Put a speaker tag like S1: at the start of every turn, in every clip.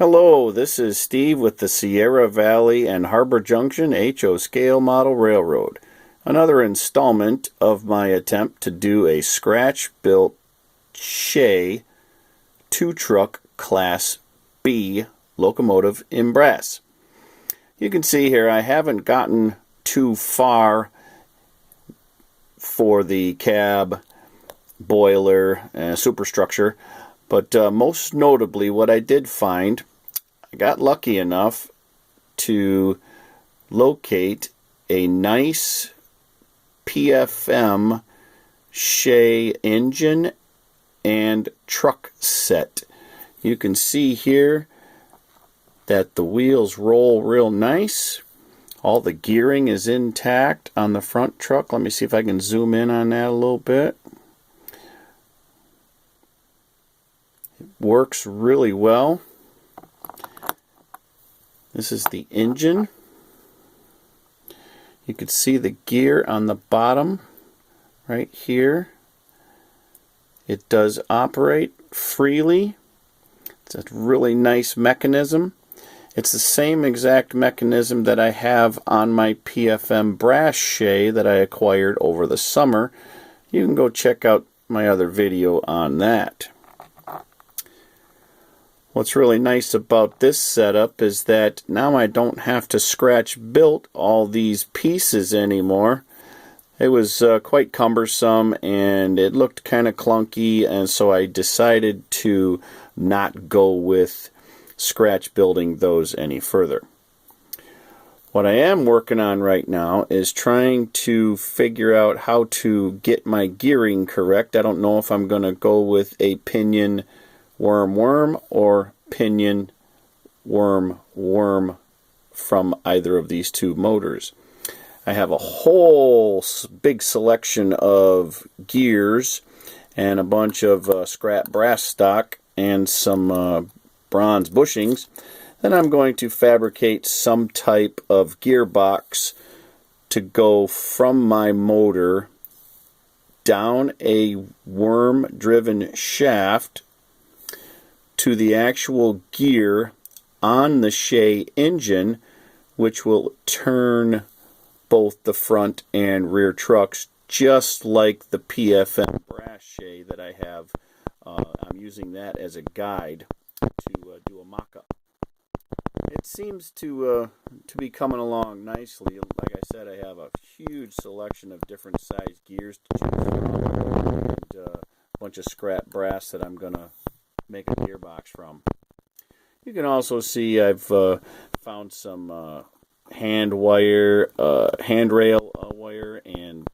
S1: Hello, this is Steve with the Sierra Valley and Harbor Junction HO Scale Model Railroad. Another installment of my attempt to do a scratch-built Shay 2-truck Class B locomotive in brass. You can see here I haven't gotten too far for the cab, boiler, superstructure, but most notably what I did find, I got lucky enough to locate a nice PFM Shay engine and truck set. You can see here that the wheels roll real nice. All the gearing is intact on the front truck. Let me see if I can zoom in on that a little bit. It works really well. This is the engine. You can see the gear on the bottom right here. It does operate freely. It's a really nice mechanism. It's the same exact mechanism that I have on my PFM brass Shay that I acquired over the summer. You can go check out my other video on that. What's really nice about this setup is that now I don't have to scratch build all these pieces anymore. It was quite cumbersome and it looked kind of clunky, and so I decided to not go with scratch building those any further. What I am working on right now is trying to figure out how to get my gearing correct. I don't know if I'm going to go with a pinion worm or pinion worm from either of these two motors. I have a whole big selection of gears and a bunch of scrap brass stock and some bronze bushings. Then I'm going to fabricate some type of gearbox to go from my motor down a worm-driven shaft to the actual gear on the Shay engine, which will turn both the front and rear trucks just like the PFM brass Shay that I have. I'm using that as a guide to do a mock-up. It seems to be coming along nicely. Like I said, I have a huge selection of different size gears to choose from, and a bunch of scrap brass that I'm going to make a gearbox from. You can also see I've found some handrail wire and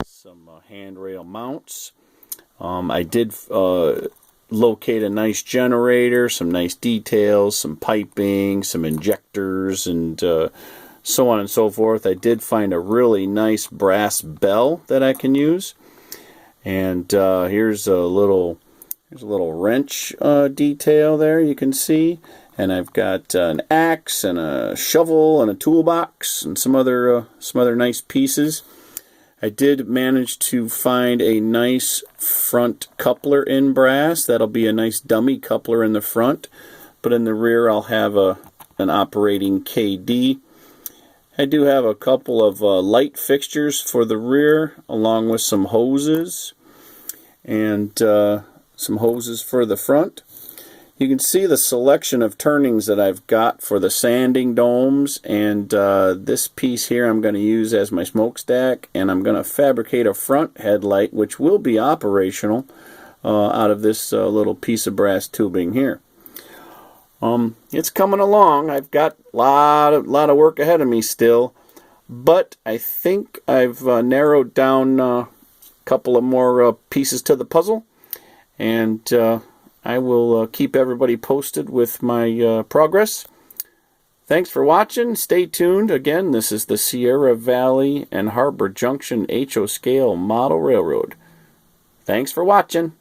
S1: some handrail mounts. I did locate a nice generator, some nice details, some piping, some injectors, and so on and so forth. I did find a really nice brass bell that I can use. And here's a little wrench detail there you can see. And I've got an axe and a shovel and a toolbox and some other nice pieces. I did manage to find a nice front coupler in brass. That'll be a nice dummy coupler in the front, but in the rear I'll have an operating KD. I do have a couple of light fixtures for the rear, along with some hoses and some hoses for the front. You can see the selection of turnings that I've got for the sanding domes, and this piece here I'm going to use as my smokestack, and I'm going to fabricate a front headlight which will be operational out of this little piece of brass tubing here. It's coming along. I've got a lot of work ahead of me still, but I think I've narrowed down a couple of more pieces to the puzzle, and I will keep everybody posted with my progress. Thanks for watching. Stay tuned. Again, this is the Sierra Valley and Harbor Junction HO Scale Model Railroad. Thanks for watching.